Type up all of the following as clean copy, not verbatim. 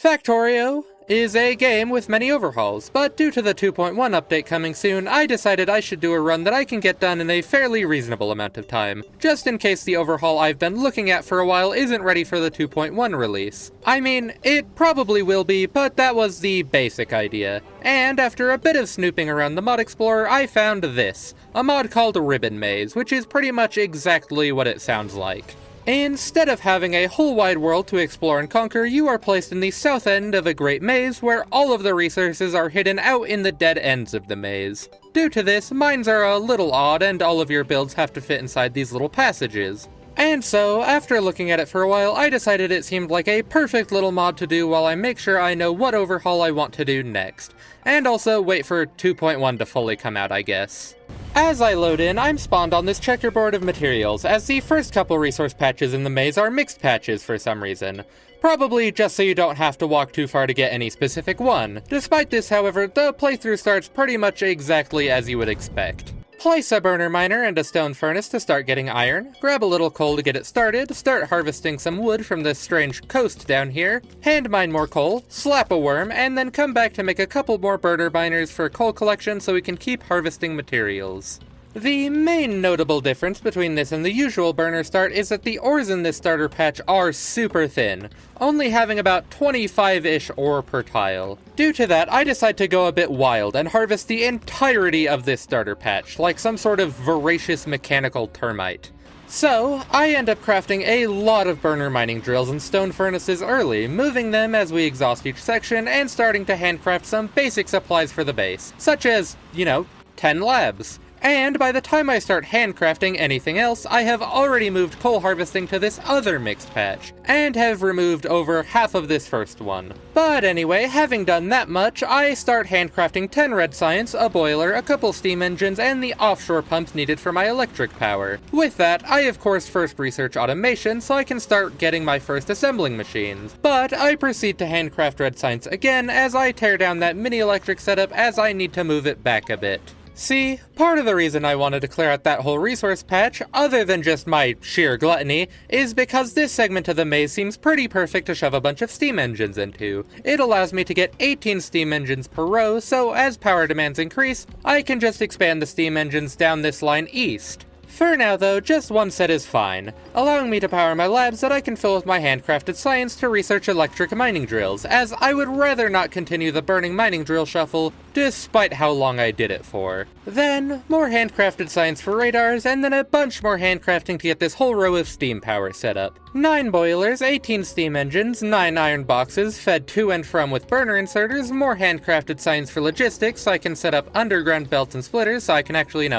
Factorio is a game with many overhauls, but due to the 2.1 update coming soon, I decided I should do a run that I can get done in a fairly reasonable amount of time, just in case the overhaul I've been looking at for a while isn't ready for the 2.1 release. I mean, it probably will be, but that was the basic idea. And after a bit of snooping around the mod explorer, I found this, a mod called Ribbon Maze, which is pretty much exactly what it sounds like. Instead of having a whole wide world to explore and conquer, you are placed in the south end of a great maze where all of the resources are hidden out in the dead ends of the maze. Due to this, mines are a little odd and all of your builds have to fit inside these little passages. And so, after looking at it for a while, I decided it seemed like a perfect little mod to do while I make sure I know what overhaul I want to do next. And also wait for 2.1 to fully come out, I guess. As I load in, I'm spawned on this checkerboard of materials, as the first couple resource patches in the maze are mixed patches for some reason. Probably just so you don't have to walk too far to get any specific one. Despite this, however, the playthrough starts pretty much exactly as you would expect. Place a burner miner and a stone furnace to start getting iron, grab a little coal to get it started, start harvesting some wood from this strange coast down here, hand mine more coal, slap a worm, and then come back to make a couple more burner miners for coal collection so we can keep harvesting materials. The main notable difference between this and the usual burner start is that the ores in this starter patch are super thin, only having about 25-ish ore per tile. Due to that, I decide to go a bit wild and harvest the entirety of this starter patch, like some sort of voracious mechanical termite. So, I end up crafting a lot of burner mining drills and stone furnaces early, moving them as we exhaust each section and starting to handcraft some basic supplies for the base, such as, 10 labs. And by the time I start handcrafting anything else, I have already moved coal harvesting to this other mixed patch, and have removed over half of this first one. But anyway, having done that much, I start handcrafting 10 red science, a boiler, a couple steam engines, and the offshore pumps needed for my electric power. With that, I of course first research automation so I can start getting my first assembling machines. But I proceed to handcraft red science again as I tear down that mini electric setup as I need to move it back a bit. See, part of the reason I wanted to clear out that whole resource patch, other than just my sheer gluttony, is because this segment of the maze seems pretty perfect to shove a bunch of steam engines into. It allows me to get 18 steam engines per row, so as power demands increase, I can just expand the steam engines down this line east. For now though, just one set is fine, allowing me to power my labs that I can fill with my handcrafted science to research electric mining drills, as I would rather not continue the burning mining drill shuffle, despite how long I did it for. Then, more handcrafted science for radars, and then a bunch more handcrafting to get this whole row of steam power set up. 9 boilers, 18 steam engines, 9 iron boxes, fed to and from with burner inserters, more handcrafted science for logistics so I can set up underground belts and splitters so I can actually,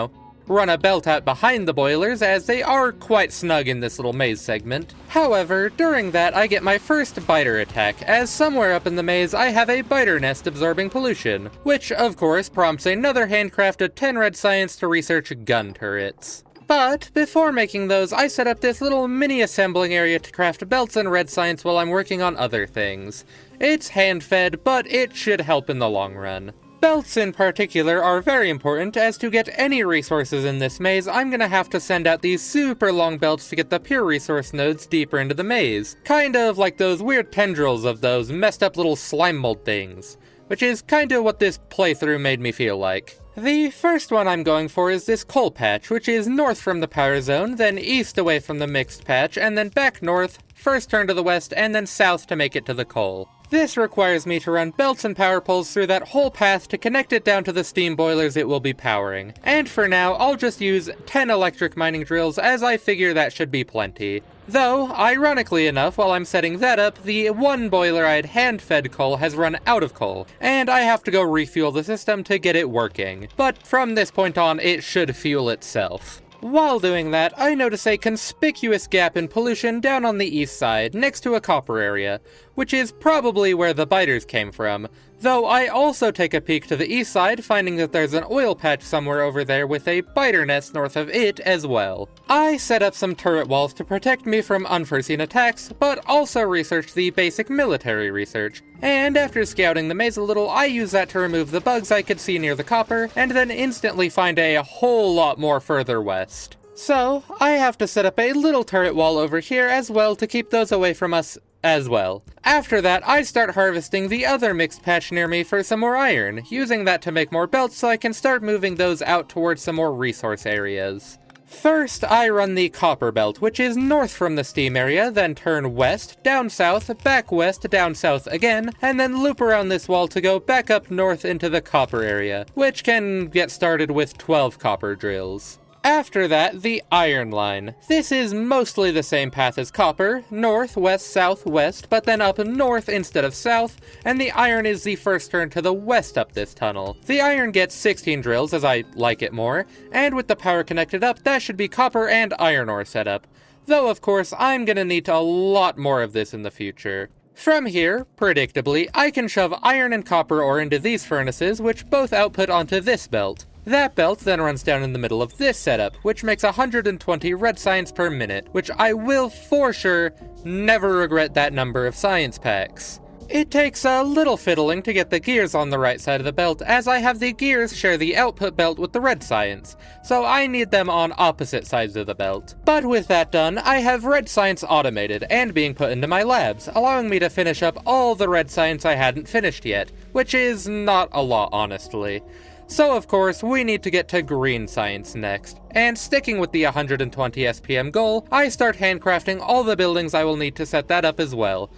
run a belt out behind the boilers, as they are quite snug in this little maze segment. However, during that I get my first biter attack, as somewhere up in the maze I have a biter nest absorbing pollution, which of course prompts another handcrafted 10 red science to research gun turrets. But before making those, I set up this little mini assembling area to craft belts and red science while I'm working on other things. It's hand-fed, but it should help in the long run. Belts in particular are very important, as to get any resources in this maze, I'm gonna have to send out these super long belts to get the pure resource nodes deeper into the maze. Kind of like those weird tendrils of those messed up little slime mold things. Which is kinda what this playthrough made me feel like. The first one I'm going for is this coal patch, which is north from the power zone, then east away from the mixed patch, and then back north, first turn to the west, and then south to make it to the coal. This requires me to run belts and power poles through that whole path to connect it down to the steam boilers it will be powering. And for now, I'll just use 10 electric mining drills, as I figure that should be plenty. Though, ironically enough, while I'm setting that up, the one boiler I had hand-fed coal has run out of coal, and I have to go refuel the system to get it working. But from this point on, it should fuel itself. While doing that, I notice a conspicuous gap in pollution down on the east side, next to a copper area, which is probably where the biters came from, though I also take a peek to the east side, finding that there's an oil patch somewhere over there with a biter nest north of it as well. I set up some turret walls to protect me from unforeseen attacks, but also research the basic military research. And after scouting the maze a little, I use that to remove the bugs I could see near the copper, and then instantly find a whole lot more further west. So, I have to set up a little turret wall over here as well to keep those away from us as well. After that, I start harvesting the other mixed patch near me for some more iron, using that to make more belts so I can start moving those out towards some more resource areas. First, I run the copper belt, which is north from the steam area, then turn west, down south, back west, down south again, and then loop around this wall to go back up north into the copper area, which can get started with 12 copper drills. After that, the iron line. This is mostly the same path as copper, north, west, south, west, but then up north instead of south, and the iron is the first turn to the west up this tunnel. The iron gets 16 drills, as I like it more, and with the power connected up, that should be copper and iron ore set up. Though, of course, I'm gonna need a lot more of this in the future. From here, predictably, I can shove iron and copper ore into these furnaces, which both output onto this belt. That belt then runs down in the middle of this setup, which makes 120 red science per minute, which I will for sure never regret that number of science packs. It takes a little fiddling to get the gears on the right side of the belt, as I have the gears share the output belt with the red science, so I need them on opposite sides of the belt. But with that done, I have red science automated and being put into my labs, allowing me to finish up all the red science I hadn't finished yet, which is not a lot, honestly. So of course, we need to get to green science next, and sticking with the 120 SPM goal, I start handcrafting all the buildings I will need to set that up as well.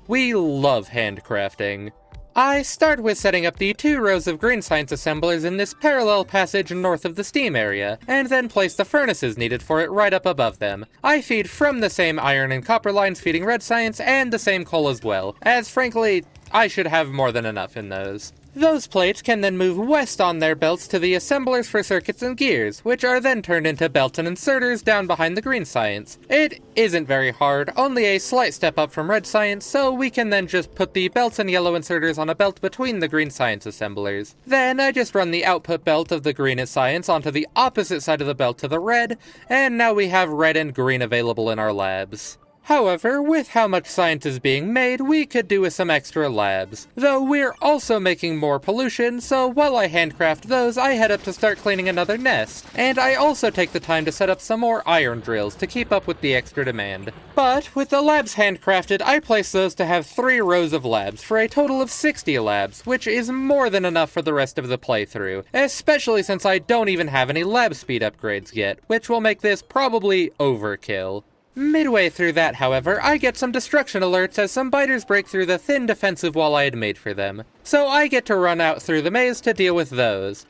We love handcrafting. I start with setting up the 2 rows of green science assemblers in this parallel passage north of the steam area, and then place the furnaces needed for it right up above them. I feed from the same iron and copper lines feeding red science, and the same coal as well, as frankly, I should have more than enough in those. Those plates can then move west on their belts to the assemblers for circuits and gears, which are then turned into belts and inserters down behind the green science. It isn't very hard, only a slight step up from red science, so we can then just put the belts and yellow inserters on a belt between the green science assemblers. Then I just run the output belt of the green science onto the opposite side of the belt to the red, and now we have red and green available in our labs. However, with how much science is being made, we could do with some extra labs. Though we're also making more pollution, so while I handcraft those, I head up to start cleaning another nest. And I also take the time to set up some more iron drills to keep up with the extra demand. But with the labs handcrafted, I place those to have 3 rows of labs, for a total of 60 labs, which is more than enough for the rest of the playthrough, especially since I don't even have any lab speed upgrades yet, which will make this probably overkill. Midway through that, however, I get some destruction alerts as some biters break through the thin defensive wall I had made for them. So I get to run out through the maze to deal with those.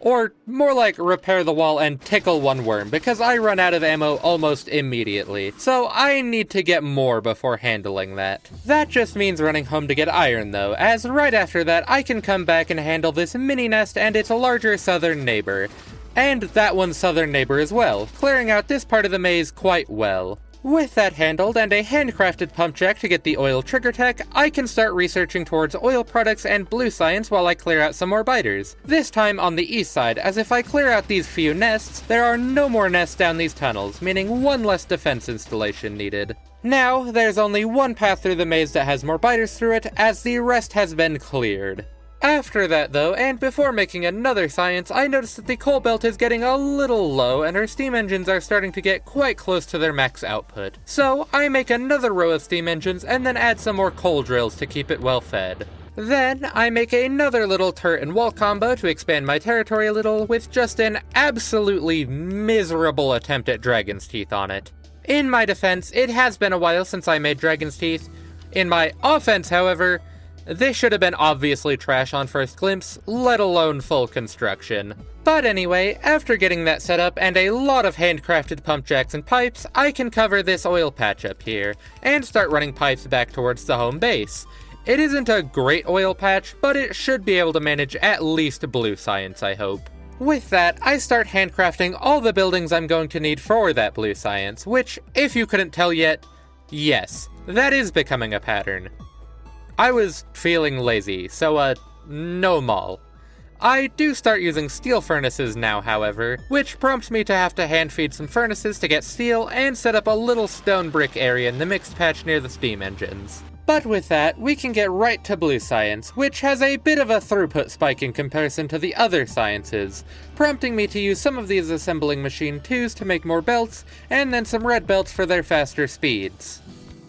Or more like repair the wall and tickle one worm, because I run out of ammo almost immediately. So I need to get more before handling that. That just means running home to get iron though, as right after that I can come back and handle this mini nest and its larger southern neighbor. And that one's southern neighbor as well, clearing out this part of the maze quite well. With that handled and a handcrafted pump jack to get the oil trigger tech, I can start researching towards oil products and blue science while I clear out some more biters. This time on the east side, as if I clear out these few nests, there are no more nests down these tunnels, meaning one less defense installation needed. Now, there's only one path through the maze that has more biters through it, as the rest has been cleared. After that though, and before making another science, I noticed that the coal belt is getting a little low and her steam engines are starting to get quite close to their max output. So I make another row of steam engines and then add some more coal drills to keep it well fed. Then I make another little turret and wall combo to expand my territory a little with just an absolutely miserable attempt at Dragon's Teeth on it. In my defense, it has been a while since I made Dragon's Teeth. In my offense, however, this should have been obviously trash on first glimpse, let alone full construction. But anyway, after getting that set up and a lot of handcrafted pump jacks and pipes, I can cover this oil patch up here, and start running pipes back towards the home base. It isn't a great oil patch, but it should be able to manage at least blue science, I hope. With that, I start handcrafting all the buildings I'm going to need for that blue science, which, if you couldn't tell yet, yes, that is becoming a pattern. I was feeling lazy, so no mall. I do start using steel furnaces now, however, which prompts me to have to hand feed some furnaces to get steel and set up a little stone brick area in the mixed patch near the steam engines. But with that, we can get right to blue science, which has a bit of a throughput spike in comparison to the other sciences, prompting me to use some of these assembling machine 2s to make more belts, and then some red belts for their faster speeds.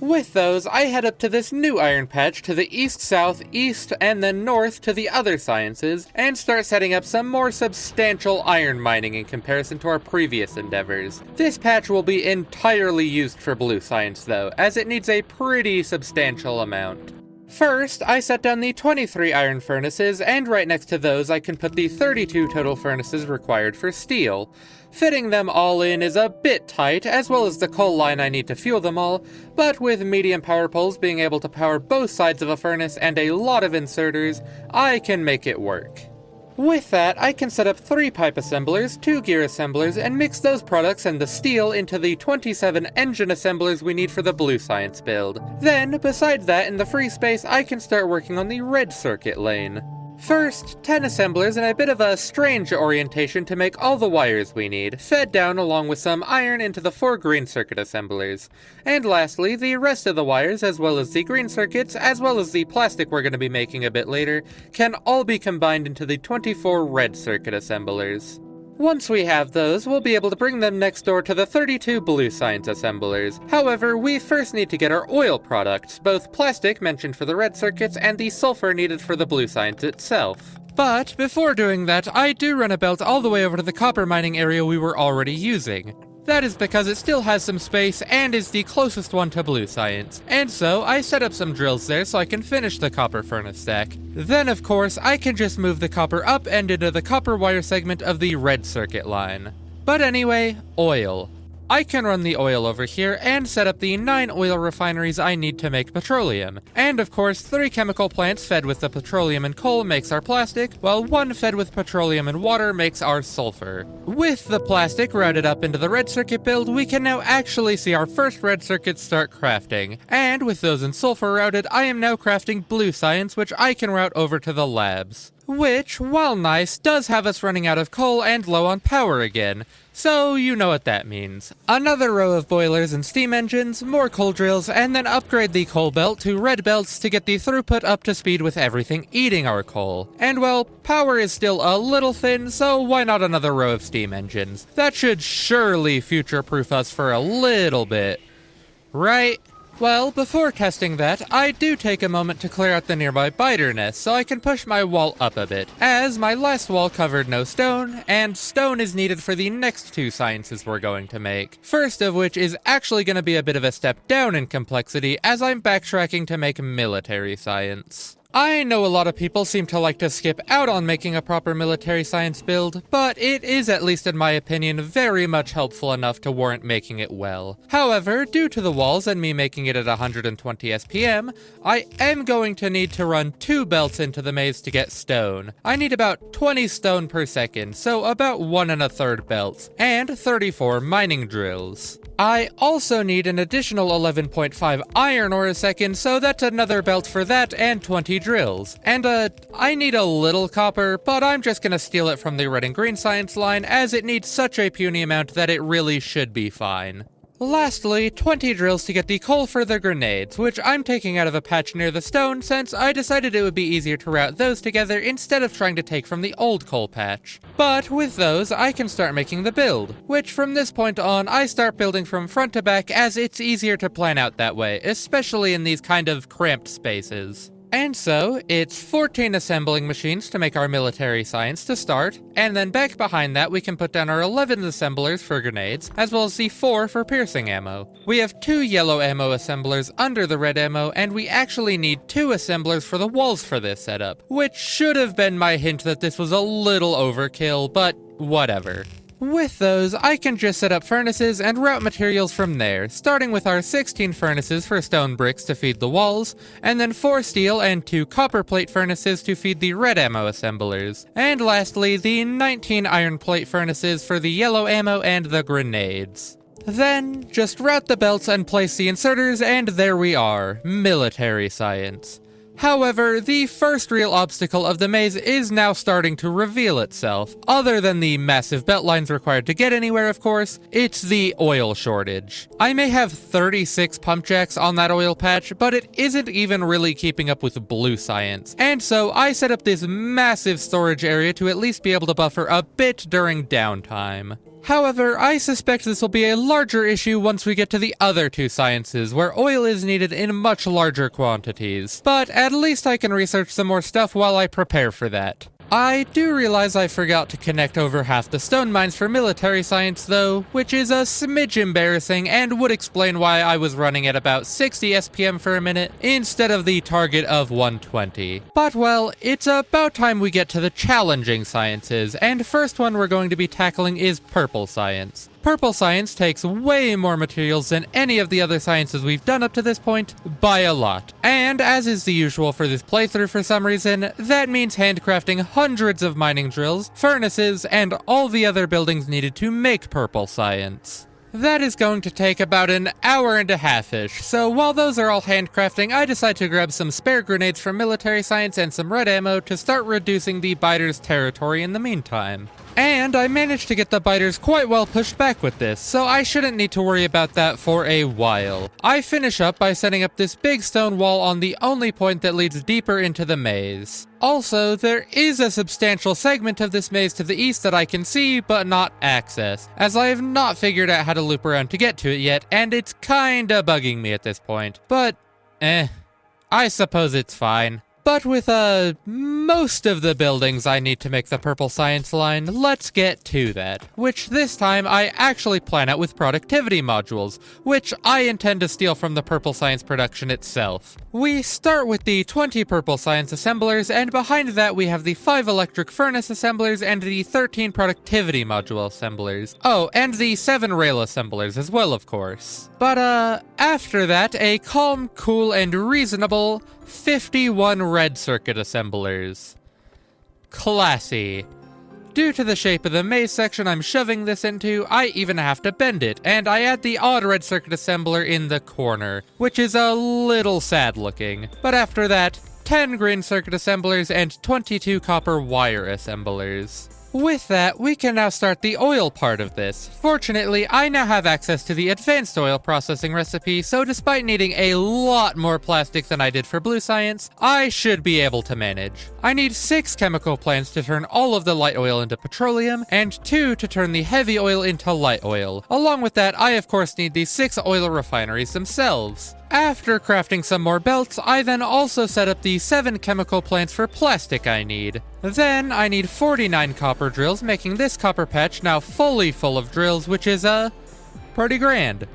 With those, I head up to this new iron patch to the east, south, east, and then north to the other sciences, and start setting up some more substantial iron mining in comparison to our previous endeavors. This patch will be entirely used for blue science though, as it needs a pretty substantial amount. First, I set down the 23 iron furnaces, and right next to those I can put the 32 total furnaces required for steel. Fitting them all in is a bit tight, as well as the coal line I need to fuel them all, but with medium power poles being able to power both sides of a furnace and a lot of inserters, I can make it work. With that, I can set up 3 pipe assemblers, 2 gear assemblers, and mix those products and the steel into the 27 engine assemblers we need for the blue science build. Then, besides that, in the free space, I can start working on the red circuit lane. First, 10 assemblers and a bit of a strange orientation to make all the wires we need, fed down along with some iron into the 4 green circuit assemblers. And lastly, the rest of the wires, as well as the green circuits, as well as the plastic we're going to be making a bit later, can all be combined into the 24 red circuit assemblers. Once we have those, we'll be able to bring them next door to the 32 blue science assemblers. However, we first need to get our oil products, both plastic mentioned for the red circuits and the sulfur needed for the blue science itself. But before doing that, I do run a belt all the way over to the copper mining area we were already using. That is because it still has some space and is the closest one to blue science, and so I set up some drills there so I can finish the copper furnace stack. Then of course I can just move the copper up and into the copper wire segment of the red circuit line. But anyway, oil. I can run the oil over here and set up the 9 oil refineries I need to make petroleum. And of course, 3 chemical plants fed with the petroleum and coal makes our plastic, while 1 fed with petroleum and water makes our sulfur. With the plastic routed up into the red circuit build, we can now actually see our first red circuits start crafting. And with those in sulfur routed, I am now crafting blue science, which I can route over to the labs. Which, while nice, does have us running out of coal and low on power again. So, you know what that means. Another row of boilers and steam engines, more coal drills, and then upgrade the coal belt to red belts to get the throughput up to speed with everything eating our coal. And well, power is still a little thin, so why not another row of steam engines? That should surely future-proof us for a little bit. Right? Well, before testing that, I do take a moment to clear out the nearby biter nest so I can push my wall up a bit, as my last wall covered no stone, and stone is needed for the next 2 sciences we're going to make. First of which is actually going to be a bit of a step down in complexity as I'm backtracking to make military science. I know a lot of people seem to like to skip out on making a proper military science build, but it is, at least in my opinion, very much helpful enough to warrant making it well. However, due to the walls and me making it at 120 SPM, I am going to need to run 2 belts into the maze to get stone. I need about 20 stone per second, so about 1 1/3 belts, and 34 mining drills. I also need an additional 11.5 iron ore a second, so that's another belt for that and 20 drills. And I need a little copper, but I'm just gonna steal it from the red and green science line as it needs such a puny amount that it really should be fine. Lastly, 20 drills to get the coal for the grenades, which I'm taking out of a patch near the stone since I decided it would be easier to route those together instead of trying to take from the old coal patch. But with those, I can start making the build, which from this point on, I start building from front to back as it's easier to plan out that way, especially in these kind of cramped spaces. And so, it's 14 assembling machines to make our military science to start, and then back behind that we can put down our 11 assemblers for grenades, as well as the 4 for piercing ammo. We have 2 yellow ammo assemblers under the red ammo, and we actually need 2 assemblers for the walls for this setup, which should have been my hint that this was a little overkill, but whatever. With those, I can just set up furnaces and route materials from there, starting with our 16 furnaces for stone bricks to feed the walls, and then 4 steel and 2 copper plate furnaces to feed the red ammo assemblers, and lastly, the 19 iron plate furnaces for the yellow ammo and the grenades. Then, just route the belts and place the inserters, and there we are, military science. However, the first real obstacle of the maze is now starting to reveal itself. Other than the massive belt lines required to get anywhere, of course, it's the oil shortage. I may have 36 pump jacks on that oil patch, but it isn't even really keeping up with blue science. And so I set up this massive storage area to at least be able to buffer a bit during downtime. However, I suspect this will be a larger issue once we get to the other two sciences, where oil is needed in much larger quantities. But at least I can research some more stuff while I prepare for that. I do realize I forgot to connect over half the stone mines for military science though, which is a smidge embarrassing and would explain why I was running at about 60 SPM for a minute instead of the target of 120. But well, it's about time we get to the challenging sciences, and first one we're going to be tackling is purple science. Purple science takes way more materials than any of the other sciences we've done up to this point, by a lot. And as is the usual for this playthrough for some reason, that means handcrafting hundreds of mining drills, furnaces, and all the other buildings needed to make purple science. That is going to take about an hour and a half-ish, so while those are all handcrafting, I decide to grab some spare grenades from military science and some red ammo to start reducing the biters' territory in the meantime. And I managed to get the biters quite well pushed back with this, so I shouldn't need to worry about that for a while. I finish up by setting up this big stone wall on the only point that leads deeper into the maze. Also, there is a substantial segment of this maze to the east that I can see, but not access, as I have not figured out how to loop around to get to it yet, and it's kinda bugging me at this point. But, I suppose it's fine. But with, most of the buildings I need to make the purple science line, let's get to that. Which this time I actually plan out with productivity modules, which I intend to steal from the purple science production itself. We start with the 20 purple science assemblers, and behind that we have the 5 electric furnace assemblers and the 13 productivity module assemblers. Oh, and the 7 rail assemblers as well, of course. But, after that, a calm, cool, and reasonable 51 red circuit assemblers. Classy. Due to the shape of the maze section I'm shoving this into, I even have to bend it, and I add the odd red circuit assembler in the corner, which is a little sad looking. But after that, 10 green circuit assemblers and 22 copper wire assemblers. With that, we can now start the oil part of this. Fortunately, I now have access to the advanced oil processing recipe, so despite needing a lot more plastic than I did for blue science, I should be able to manage. I need 6 chemical plants to turn all of the light oil into petroleum, and 2 to turn the heavy oil into light oil. Along with that, I of course need the 6 oil refineries themselves. After crafting some more belts, I then also set up the 7 chemical plants for plastic I need. Then I need 49 copper drills, making this copper patch now fully full of drills, which is, pretty grand.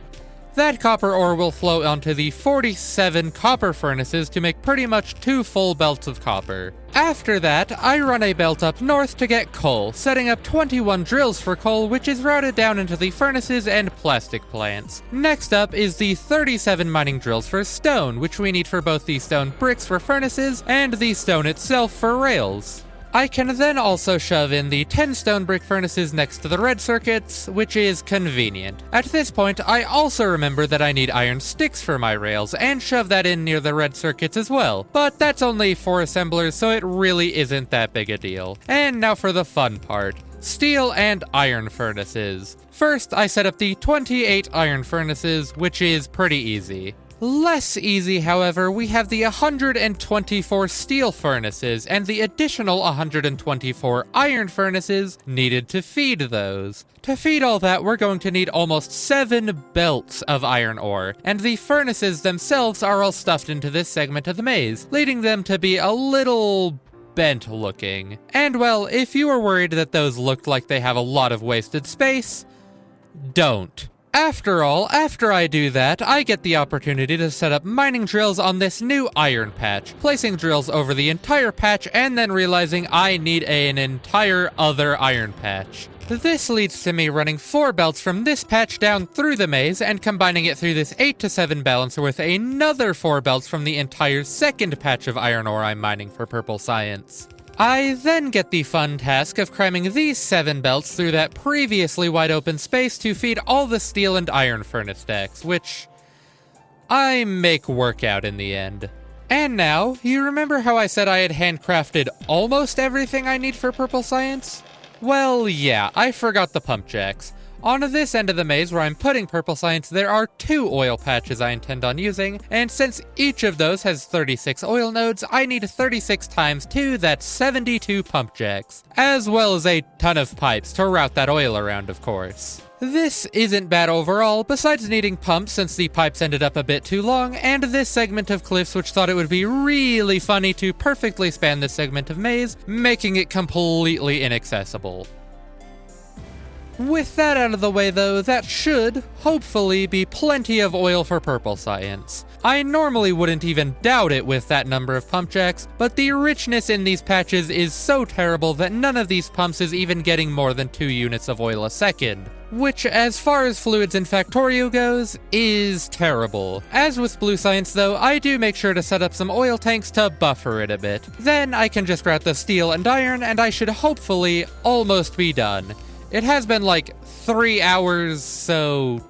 That copper ore will flow onto the 47 copper furnaces to make pretty much 2 full belts of copper. After that, I run a belt up north to get coal, setting up 21 drills for coal, which is routed down into the furnaces and plastic plants. Next up is the 37 mining drills for stone, which we need for both the stone bricks for furnaces and the stone itself for rails. I can then also shove in the 10 stone brick furnaces next to the red circuits, which is convenient. At this point, I also remember that I need iron sticks for my rails, and shove that in near the red circuits as well. But that's only 4 assemblers, so it really isn't that big a deal. And now for the fun part. Steel and iron furnaces. First, I set up the 28 iron furnaces, which is pretty easy. Less easy, however, we have the 124 steel furnaces and the additional 124 iron furnaces needed to feed those. To feed all that, we're going to need almost 7 belts of iron ore, and the furnaces themselves are all stuffed into this segment of the maze, leading them to be a little bent looking. And well, if you were worried that those looked like they have a lot of wasted space, don't. After all, after I do that, I get the opportunity to set up mining drills on this new iron patch, placing drills over the entire patch and then realizing I need an entire other iron patch. This leads to me running 4 belts from this patch down through the maze and combining it through this 8 to 7 balancer with another 4 belts from the entire second patch of iron ore I'm mining for purple science. I then get the fun task of cramming these 7 belts through that previously wide open space to feed all the steel and iron furnace stacks, which I make work out in the end. And now, you remember how I said I had handcrafted almost everything I need for purple science? Well, yeah, I forgot the pump jacks. On this end of the maze where I'm putting purple science, there are 2 oil patches I intend on using, and since each of those has 36 oil nodes, I need 36 times 2, that's 72 pump jacks, as well as a ton of pipes to route that oil around, of course. This isn't bad overall, besides needing pumps since the pipes ended up a bit too long, and this segment of cliffs which thought it would be really funny to perfectly span this segment of maze, making it completely inaccessible. With that out of the way though, that should, hopefully, be plenty of oil for purple science. I normally wouldn't even doubt it with that number of pump jacks, but the richness in these patches is so terrible that none of these pumps is even getting more than 2 units of oil a second. Which, as far as fluids in Factorio goes, is terrible. As with blue science though, I do make sure to set up some oil tanks to buffer it a bit. Then I can just route the steel and iron and I should hopefully almost be done. It has been like 3 hours, so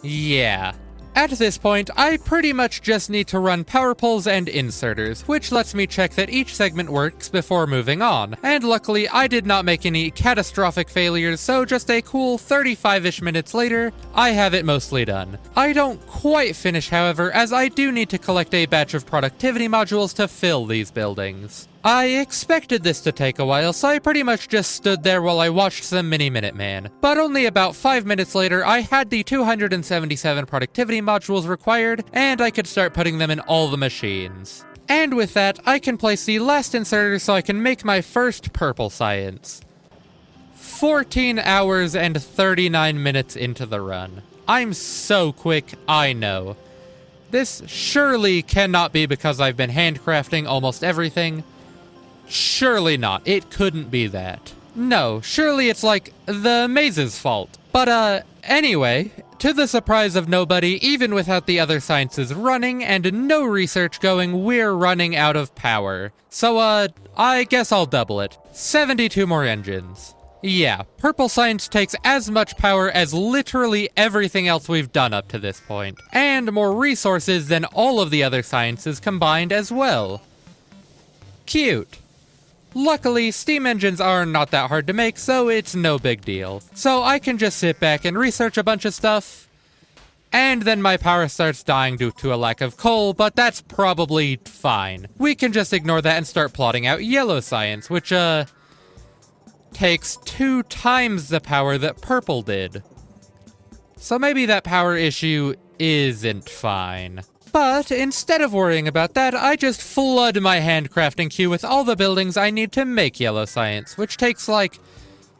yeah. At this point, I pretty much just need to run power poles and inserters, which lets me check that each segment works before moving on. And luckily, I did not make any catastrophic failures, so just a cool 35-ish minutes later, I have it mostly done. I don't quite finish, however, as I do need to collect a batch of productivity modules to fill these buildings. I expected this to take a while, so I pretty much just stood there while I watched some Mini-Minuteman. But only about 5 minutes later, I had the 277 productivity modules required, and I could start putting them in all the machines. And with that, I can place the last inserter so I can make my first purple science. 14 hours and 39 minutes into the run. I'm so quick, I know. This surely cannot be because I've been handcrafting almost everything. Surely not. It couldn't be that. No, surely it's like the maze's fault. But anyway, to the surprise of nobody, even without the other sciences running and no research going, we're running out of power. So I guess I'll double it. 72 more engines. Yeah, purple science takes as much power as literally everything else we've done up to this point. And more resources than all of the other sciences combined as well. Cute. Luckily, steam engines are not that hard to make, so it's no big deal. So I can just sit back and research a bunch of stuff, and then my power starts dying due to a lack of coal, but that's probably fine. We can just ignore that and start plotting out yellow science, which, takes 2 times the power that purple did. So maybe that power issue isn't fine. But instead of worrying about that, I just flood my handcrafting queue with all the buildings I need to make yellow science, which takes like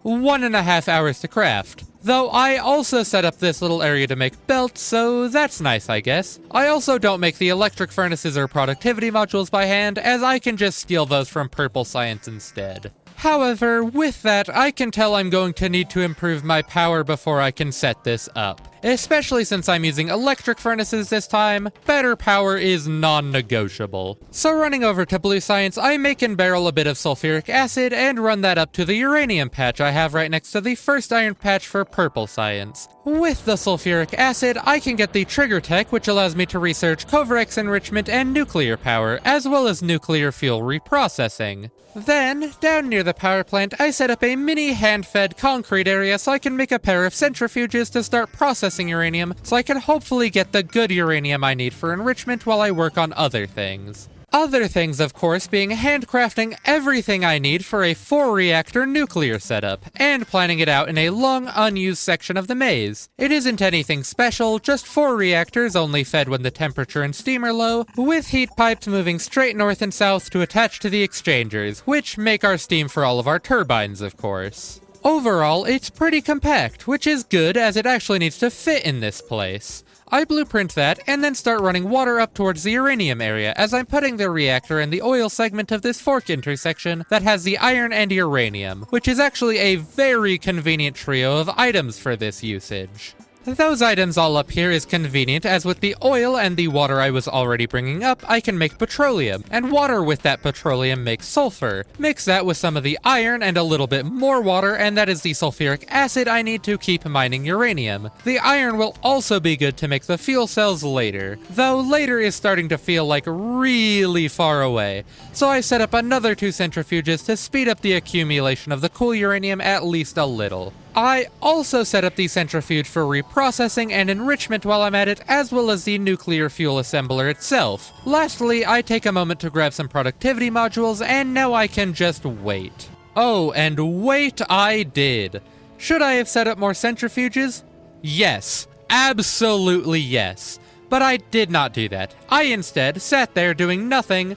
1.5 hours to craft. Though I also set up this little area to make belts, so that's nice, I guess. I also don't make the electric furnaces or productivity modules by hand, as I can just steal those from purple science instead. However, with that, I can tell I'm going to need to improve my power before I can set this up. Especially since I'm using electric furnaces this time, better power is non-negotiable. So running over to blue science, I make and barrel a bit of sulfuric acid and run that up to the uranium patch I have right next to the first iron patch for purple science. With the sulfuric acid, I can get the trigger tech, which allows me to research Covarex enrichment and nuclear power, as well as nuclear fuel reprocessing. Then, down near the power plant, I set up a mini hand-fed concrete area so I can make a pair of centrifuges to start processing uranium, so I can hopefully get the good uranium I need for enrichment while I work on other things. Other things, of course, being handcrafting everything I need for a 4-reactor nuclear setup, and planning it out in a long, unused section of the maze. It isn't anything special, just 4 reactors only fed when the temperature and steam are low, with heat pipes moving straight north and south to attach to the exchangers, which make our steam for all of our turbines, of course. Overall, it's pretty compact, which is good as it actually needs to fit in this place. I blueprint that, and then start running water up towards the uranium area as I'm putting the reactor in the oil segment of this fork intersection that has the iron and uranium, which is actually a very convenient trio of items for this usage. Those items all up here is convenient, as with the oil and the water I was already bringing up, I can make petroleum, and water with that petroleum makes sulfur. Mix that with some of the iron and a little bit more water, and that is the sulfuric acid I need to keep mining uranium. The iron will also be good to make the fuel cells later, though later is starting to feel like really far away, so I set up another 2 centrifuges to speed up the accumulation of the cool uranium at least a little. I also set up the centrifuge for reprocessing and enrichment while I'm at it, as well as the nuclear fuel assembler itself. Lastly, I take a moment to grab some productivity modules, and now I can just wait. Oh, and wait I did. Should I have set up more centrifuges? Yes. Absolutely yes. But I did not do that. I instead sat there doing nothing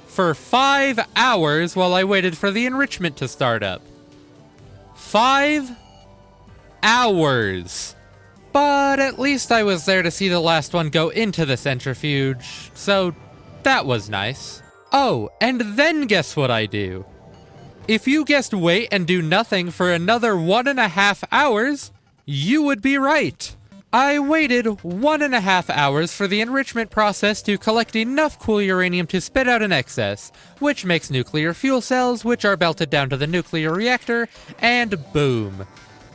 for 5 hours while I waited for the enrichment to start up. 5 hours. But at least I was there to see the last one go into the centrifuge, so that was nice. Oh, and then guess what I do? If you guessed wait and do nothing for another 1.5 hours, you would be right. I waited 1.5 hours for the enrichment process to collect enough cool uranium to spit out an excess, which makes nuclear fuel cells, which are belted down to the nuclear reactor, and boom.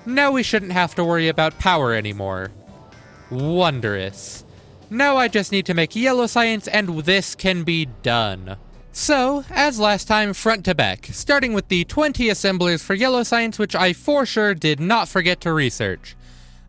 Now we shouldn't have to worry about power anymore. Wondrous. Now I just need to make yellow science and this can be done. So, as last time, front to back, starting with the 20 assemblers for yellow science, which I for sure did not forget to research.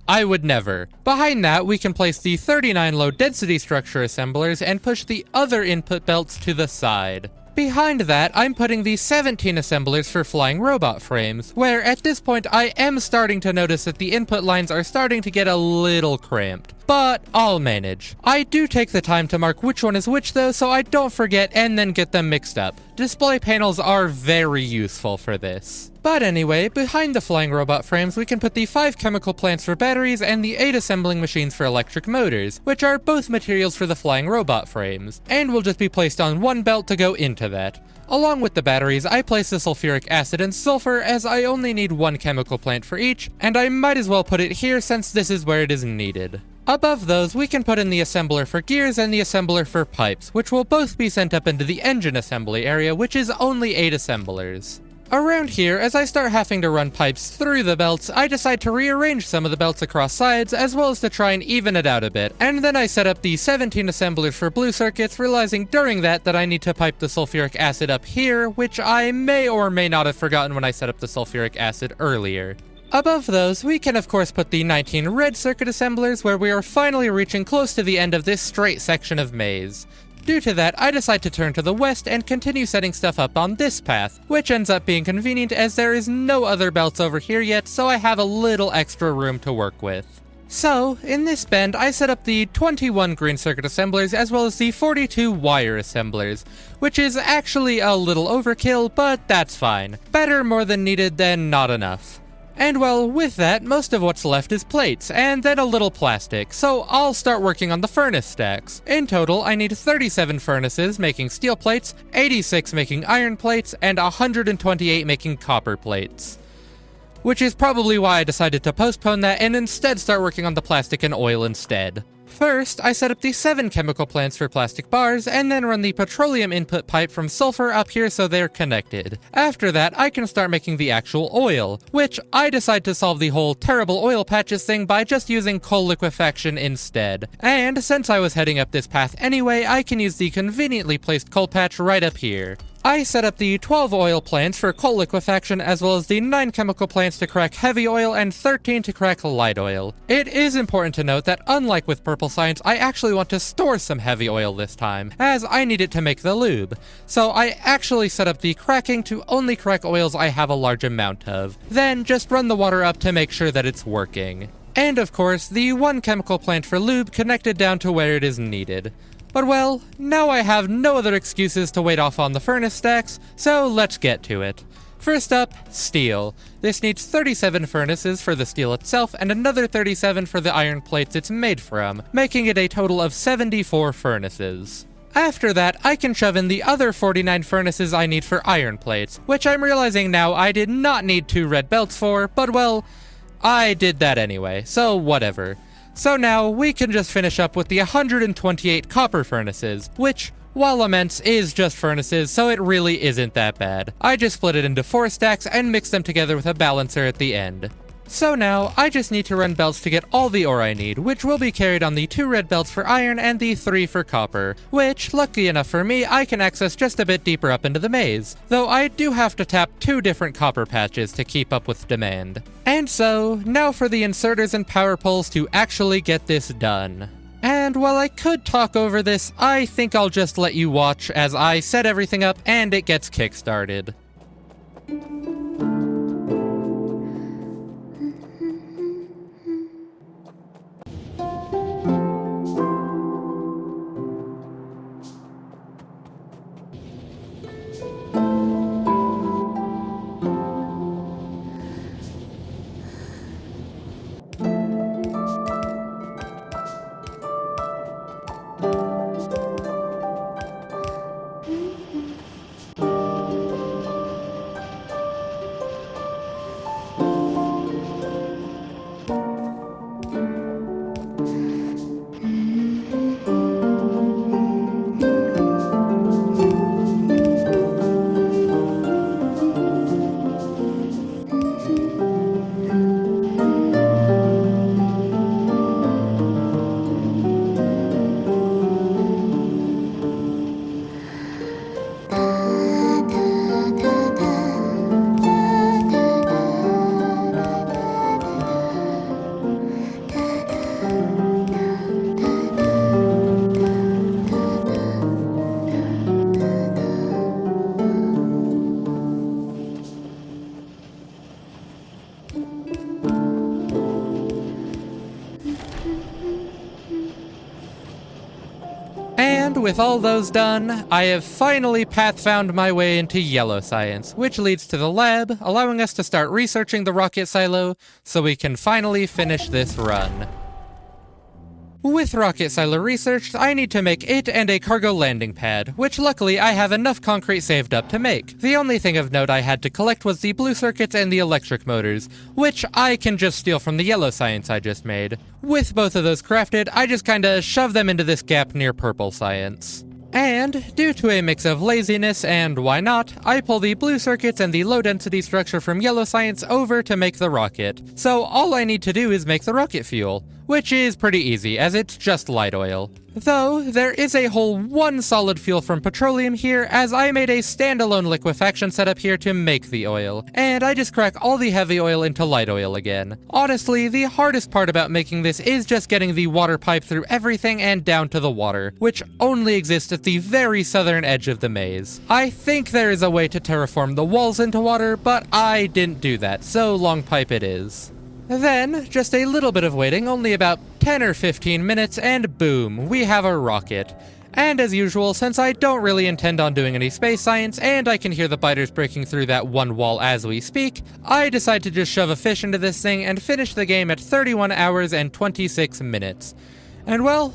I would never. Behind that, we can place the 39 low density structure assemblers and push the other input belts to the side. Behind that, I'm putting the 17 assemblers for flying robot frames, where at this point I am starting to notice that the input lines are starting to get a little cramped. But I'll manage. I do take the time to mark which one is which though, so I don't forget and then get them mixed up. Display panels are very useful for this. But anyway, behind the flying robot frames we can put the 5 chemical plants for batteries and the 8 assembling machines for electric motors, which are both materials for the flying robot frames, and will just be placed on one belt to go into that. Along with the batteries, I place the sulfuric acid and sulfur as I only need 1 chemical plant for each, and I might as well put it here since this is where it is needed. Above those, we can put in the assembler for gears and the assembler for pipes, which will both be sent up into the engine assembly area, which is only 8 assemblers. Around here, as I start having to run pipes through the belts, I decide to rearrange some of the belts across sides, as well as to try and even it out a bit, and then I set up the 17 assemblers for blue circuits, realizing during that I need to pipe the sulfuric acid up here, which I may or may not have forgotten when I set up the sulfuric acid earlier. Above those, we can of course put the 19 red circuit assemblers where we are finally reaching close to the end of this straight section of maze. Due to that, I decide to turn to the west and continue setting stuff up on this path, which ends up being convenient as there is no other belts over here yet, so I have a little extra room to work with. So, in this bend, I set up the 21 green circuit assemblers as well as the 42 wire assemblers, which is actually a little overkill, but that's fine. Better more than needed than not enough. And well, with that, most of what's left is plates, and then a little plastic, so I'll start working on the furnace stacks. In total, I need 37 furnaces making steel plates, 86 making iron plates, and 128 making copper plates. Which is probably why I decided to postpone that and instead start working on the plastic and oil instead. First, I set up the 7 chemical plants for plastic bars, and then run the petroleum input pipe from sulfur up here so they're connected. After that, I can start making the actual oil, which I decide to solve the whole terrible oil patches thing by just using coal liquefaction instead. And since I was heading up this path anyway, I can use the conveniently placed coal patch right up here. I set up the 12 oil plants for coal liquefaction as well as the 9 chemical plants to crack heavy oil and 13 to crack light oil. It is important to note that unlike with purple science, I actually want to store some heavy oil this time, as I need it to make the lube. So I actually set up the cracking to only crack oils I have a large amount of. Then just run the water up to make sure that it's working. And of course, the 1 chemical plant for lube connected down to where it is needed. But well, now I have no other excuses to wait off on the furnace stacks, so let's get to it. First up, steel. This needs 37 furnaces for the steel itself and another 37 for the iron plates it's made from, making it a total of 74 furnaces. After that, I can shove in the other 49 furnaces I need for iron plates, which I'm realizing now I did not need 2 red belts for, but well, I did that anyway, so whatever. So now, we can just finish up with the 128 copper furnaces, which, while immense, is just furnaces, so it really isn't that bad. I just split it into 4 stacks and mixed them together with a balancer at the end. So now, I just need to run belts to get all the ore I need, which will be carried on the 2 red belts for iron and the 3 for copper, which, lucky enough for me, I can access just a bit deeper up into the maze, though I do have to tap 2 different copper patches to keep up with demand. And so, now for the inserters and power poles to actually get this done. And while I could talk over this, I think I'll just let you watch as I set everything up and it gets kickstarted. And with all those done, I have finally path-found my way into yellow science, which leads to the lab, allowing us to start researching the rocket silo so we can finally finish this run. With rocket silo researched, I need to make it and a cargo landing pad, which luckily I have enough concrete saved up to make. The only thing of note I had to collect was the blue circuits and the electric motors, which I can just steal from the yellow science I just made. With both of those crafted, I just kinda shove them into this gap near purple science. And, due to a mix of laziness and why not, I pull the blue circuits and the low-density structure from yellow science over to make the rocket. So all I need to do is make the rocket fuel, which is pretty easy as it's just light oil. Though, there is a whole 1 solid fuel from petroleum here, as I made a standalone liquefaction setup here to make the oil, and I just crack all the heavy oil into light oil again. Honestly, the hardest part about making this is just getting the water pipe through everything and down to the water, which only exists at the very southern edge of the maze. I think there is a way to terraform the walls into water, but I didn't do that, so long pipe it is. Then, just a little bit of waiting, only about 10 or 15 minutes, and boom, we have a rocket. And as usual, since I don't really intend on doing any space science, and I can hear the biters breaking through that one wall as we speak, I decide to just shove a fish into this thing and finish the game at 31 hours and 26 minutes. And well,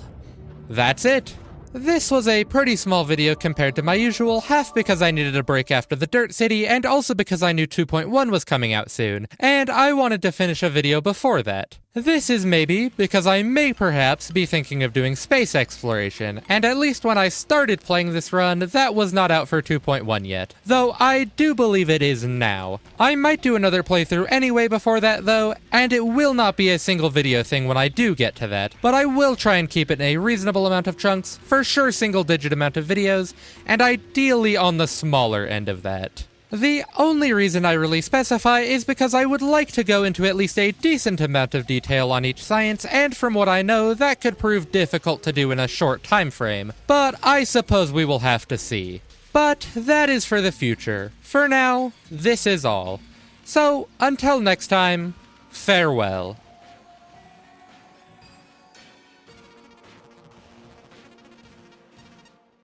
that's it. This was a pretty small video compared to my usual, half because I needed a break after the Dirt City, and also because I knew 2.1 was coming out soon, and I wanted to finish a video before that. This is maybe because I may perhaps be thinking of doing space exploration, and at least when I started playing this run, that was not out for 2.1 yet, though I do believe it is now. I might do another playthrough anyway before that though, and it will not be a single video thing when I do get to that, but I will try and keep it in a reasonable amount of chunks, for sure single-digit amount of videos, and ideally on the smaller end of that. The only reason I really specify is because I would like to go into at least a decent amount of detail on each science, and from what I know, that could prove difficult to do in a short time frame. But I suppose we will have to see. But that is for the future. For now, this is all. So, until next time, farewell.